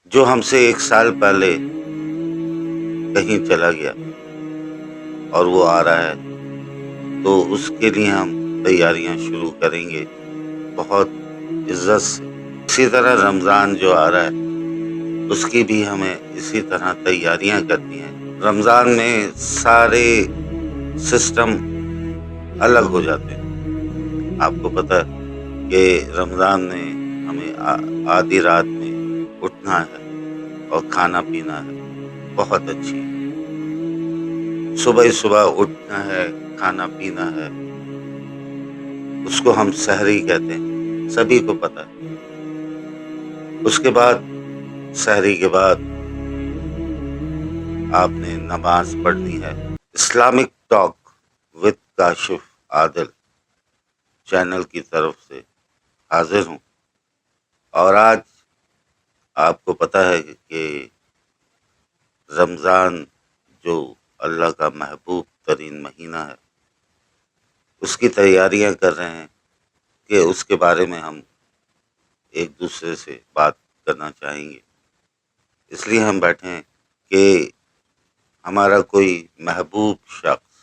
جو ہم سے 1 سال پہلے کہیں چلا گیا اور وہ آ رہا ہے، تو اس کے لیے ہم تیاریاں شروع کریں گے بہت عزت سے۔ اسی طرح رمضان جو آ رہا ہے اس کی بھی ہمیں اسی طرح تیاریاں کرنی ہیں۔ رمضان میں سارے سسٹم الگ ہو جاتے ہیں۔ آپ کو پتہ ہے کہ رمضان میں ہمیں آدھی رات میں اٹھنا ہے اور کھانا پینا ہے، بہت اچھی ہے۔ صبح صبح اٹھنا ہے، کھانا پینا ہے، اس کو ہم سحری کہتے ہیں، سبھی کو پتہ ہے۔ اس کے بعد سحری کے بعد آپ نے نماز پڑھنی ہے۔ Islamic talk with Kashif Adil channel کی طرف سے حاضر ہوں، اور آج آپ کو پتہ ہے کہ رمضان جو اللہ کا محبوب ترین مہینہ ہے، اس کی تیاریاں کر رہے ہیں کہ اس کے بارے میں ہم ایک دوسرے سے بات کرنا چاہیں گے۔ اس لیے ہم بیٹھے ہیں کہ ہمارا کوئی محبوب شخص،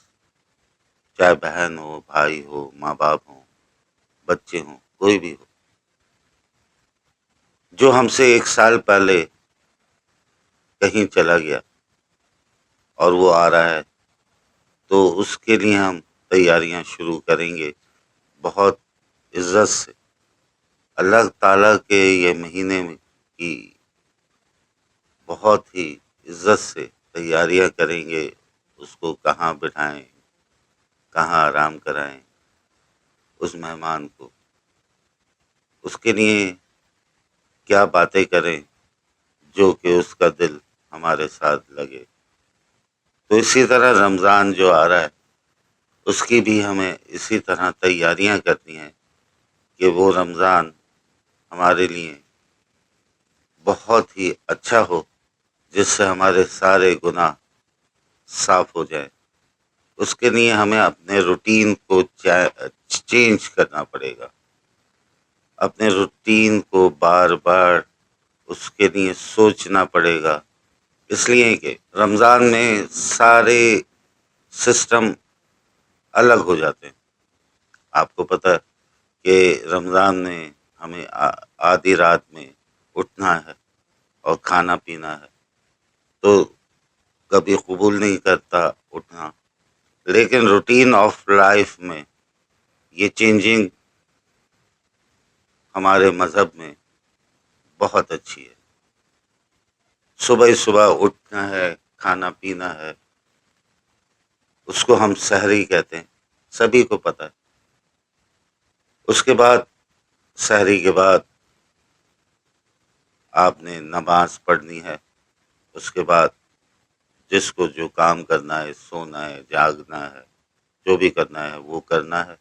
چاہے بہن ہو، بھائی ہو، ماں باپ ہوں، بچے ہوں، کوئی بھی ہو، جو ہم سے 1 سال پہلے کہیں چلا گیا اور وہ آ رہا ہے، تو اس کے لیے ہم تیاریاں شروع کریں گے بہت عزت سے۔ اللہ تعالیٰ کے یہ مہینے میں کی بہت ہی عزت سے تیاریاں کریں گے، اس کو کہاں بٹھائیں، کہاں آرام کرائیں اس مہمان کو، اس کے لیے کیا باتیں کریں جو کہ اس کا دل ہمارے ساتھ لگے۔ تو اسی طرح رمضان جو آ رہا ہے اس کی بھی ہمیں اسی طرح تیاریاں کرنی ہیں کہ وہ رمضان ہمارے لیے بہت ہی اچھا ہو، جس سے ہمارے سارے گناہ صاف ہو جائیں۔ اس کے لیے ہمیں اپنے روٹین کو چینج کرنا پڑے گا، اپنے روٹین کو بار بار اس کے لیے سوچنا پڑے گا، اس لیے کہ رمضان میں سارے سسٹم الگ ہو جاتے ہیں۔ آپ کو پتہ ہے کہ رمضان میں ہمیں آدھی رات میں اٹھنا ہے اور کھانا پینا ہے، تو کبھی قبول نہیں کرتا اٹھنا، لیکن روٹین آف لائف میں یہ چینجنگ ہمارے مذہب میں بہت اچھی ہے۔ صبح صبح اٹھنا ہے، کھانا پینا ہے، اس کو ہم سحری کہتے ہیں، سبھی کو پتہ ہے۔ اس کے بعد سحری کے بعد آپ نے نماز پڑھنی ہے۔ اس کے بعد جس کو جو کام کرنا ہے، سونا ہے، جاگنا ہے، جو بھی کرنا ہے وہ کرنا ہے۔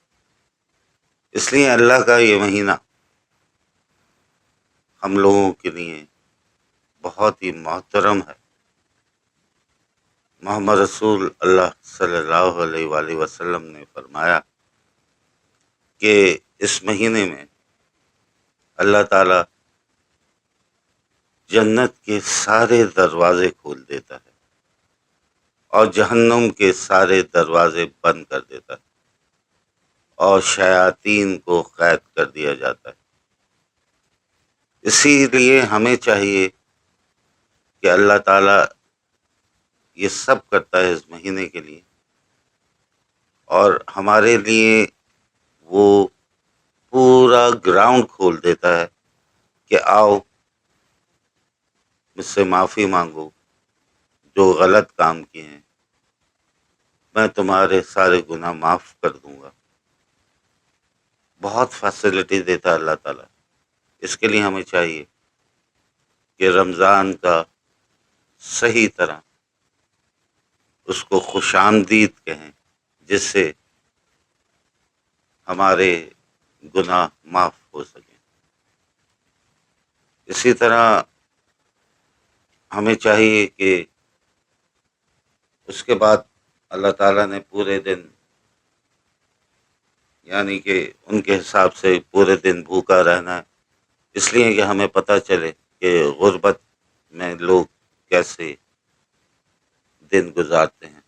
اس لیے اللہ کا یہ مہینہ ہم لوگوں کے لیے بہت ہی محترم ہے۔ محمد رسول اللہ صلی اللہ علیہ وآلہ وسلم نے فرمایا کہ اس مہینے میں اللہ تعالیٰ جنت کے سارے دروازے کھول دیتا ہے اور جہنم کے سارے دروازے بند کر دیتا ہے، اور شیاطین کو قید کر دیا جاتا ہے۔ اسی لیے ہمیں چاہیے کہ اللہ تعالیٰ یہ سب کرتا ہے اس مہینے کے لیے، اور ہمارے لیے وہ پورا گراؤنڈ کھول دیتا ہے کہ آؤ مجھ سے معافی مانگو، جو غلط کام کیے ہیں میں تمہارے سارے گناہ معاف کر دوں گا۔ بہت فیسلٹی دیتا ہے اللہ تعالیٰ۔ اس کے لیے ہمیں چاہیے کہ رمضان کا صحیح طرح اس کو خوش آمدید کہیں، جس سے ہمارے گناہ معاف ہو سکیں۔ اسی طرح ہمیں چاہیے کہ اس کے بعد اللہ تعالیٰ نے پورے دن، یعنی کہ ان کے حساب سے پورے دن بھوکا رہنا ہے، اس لیے کہ ہمیں پتہ چلے کہ غربت میں لوگ کیسے دن گزارتے ہیں،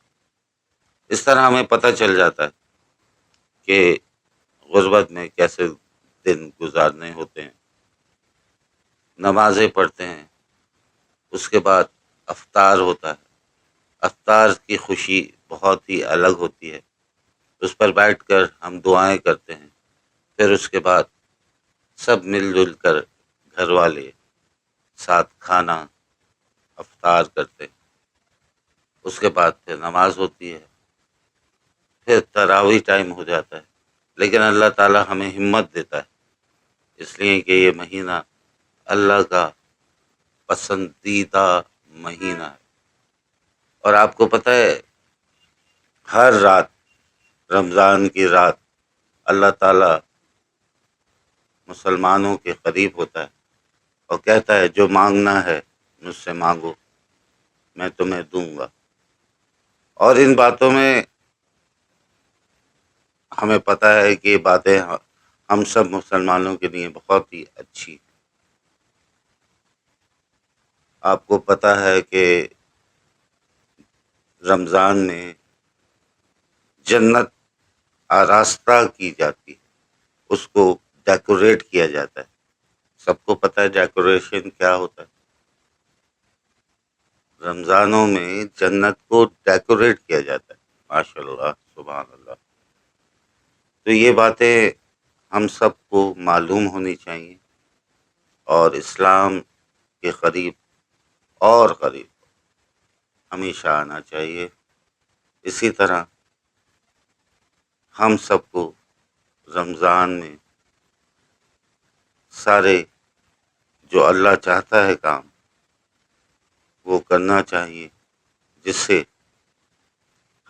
اس طرح ہمیں پتہ چل جاتا ہے کہ غربت میں کیسے دن گزارنے ہوتے ہیں۔ نمازیں پڑھتے ہیں، اس کے بعد افطار ہوتا ہے۔ افطار کی خوشی بہت ہی الگ ہوتی ہے، اس پر بیٹھ کر ہم دعائیں کرتے ہیں، پھر اس کے بعد سب مل جل کر گھر والے ساتھ کھانا افطار کرتے ہیں۔ اس کے بعد پھر نماز ہوتی ہے، پھر تراویح ٹائم ہو جاتا ہے۔ لیکن اللہ تعالی ہمیں ہمت دیتا ہے، اس لیے کہ یہ مہینہ اللہ کا پسندیدہ مہینہ ہے۔ اور آپ کو پتہ ہے، ہر رات، رمضان کی رات، اللہ تعالی مسلمانوں کے قریب ہوتا ہے اور کہتا ہے جو مانگنا ہے مجھ سے مانگو، میں تمہیں دوں گا۔ اور ان باتوں میں ہمیں پتہ ہے کہ یہ باتیں ہم سب مسلمانوں کے لیے بہت ہی اچھی ہیں۔ آپ کو پتہ ہے کہ رمضان میں جنت آراستہ کی جاتی ہے، اس کو ڈیکوریٹ کیا جاتا ہے۔ سب کو پتہ ہے ڈیکوریشن کیا ہوتا ہے۔ رمضانوں میں جنت کو ڈیکوریٹ کیا جاتا ہے۔ ماشاء اللہ، سبحان اللہ۔ تو یہ باتیں ہم سب کو معلوم ہونی چاہیے اور اسلام کے قریب اور قریب ہمیشہ آنا چاہیے۔ اسی طرح ہم سب کو رمضان میں سارے جو اللہ چاہتا ہے کام وہ کرنا چاہیے، جس سے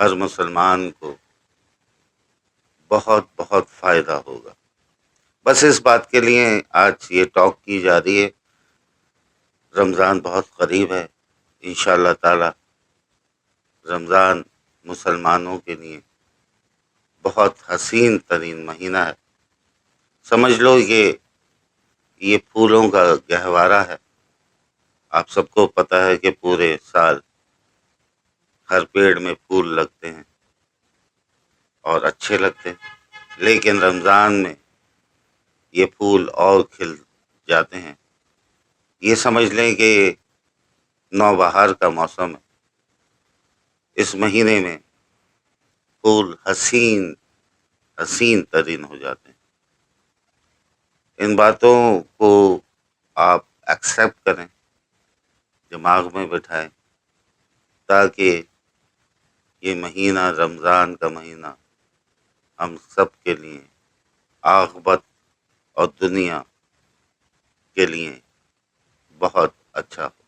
ہر مسلمان کو بہت بہت فائدہ ہوگا۔ بس اس بات کے لیے آج یہ ٹاک کی جا رہی ہے۔ رمضان بہت قریب ہے، انشاءاللہ تعالی رمضان مسلمانوں کے لیے بہت حسین ترین مہینہ ہے۔ سمجھ لو یہ پھولوں کا گہوارہ ہے۔ آپ سب کو پتہ ہے کہ پورے سال ہر پیڑ میں پھول لگتے ہیں اور اچھے لگتے ہیں، لیکن رمضان میں یہ پھول اور کھل جاتے ہیں۔ یہ سمجھ لیں کہ نوبہار کا موسم ہے۔ اس مہینے میں پھول حسین حسین ترین ہو جاتے ہیں۔ ان باتوں کو آپ ایکسیپٹ کریں، دماغ میں بٹھائیں، تاکہ یہ مہینہ، رمضان کا مہینہ، ہم سب کے لیے عاقبت اور دنیا کے لیے بہت اچھا ہو۔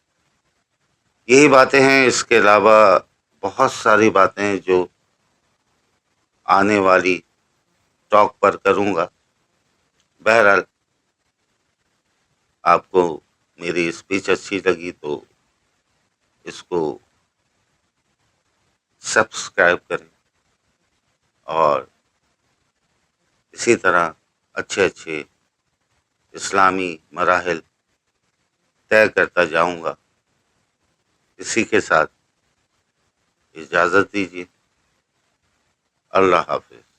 یہی باتیں ہیں، اس کے علاوہ بہت ساری باتیں ہیں جو آنے والی ٹاک پر کروں گا۔ بہرحال آپ کو میری اسپیچ اچھی لگی تو اس کو سبسکرائب کریں اور اسی طرح اچھے اچھے اسلامی مراحل طے کرتا جاؤں گا۔ اسی کے ساتھ اجازت دیجیے۔ اللہ حافظ۔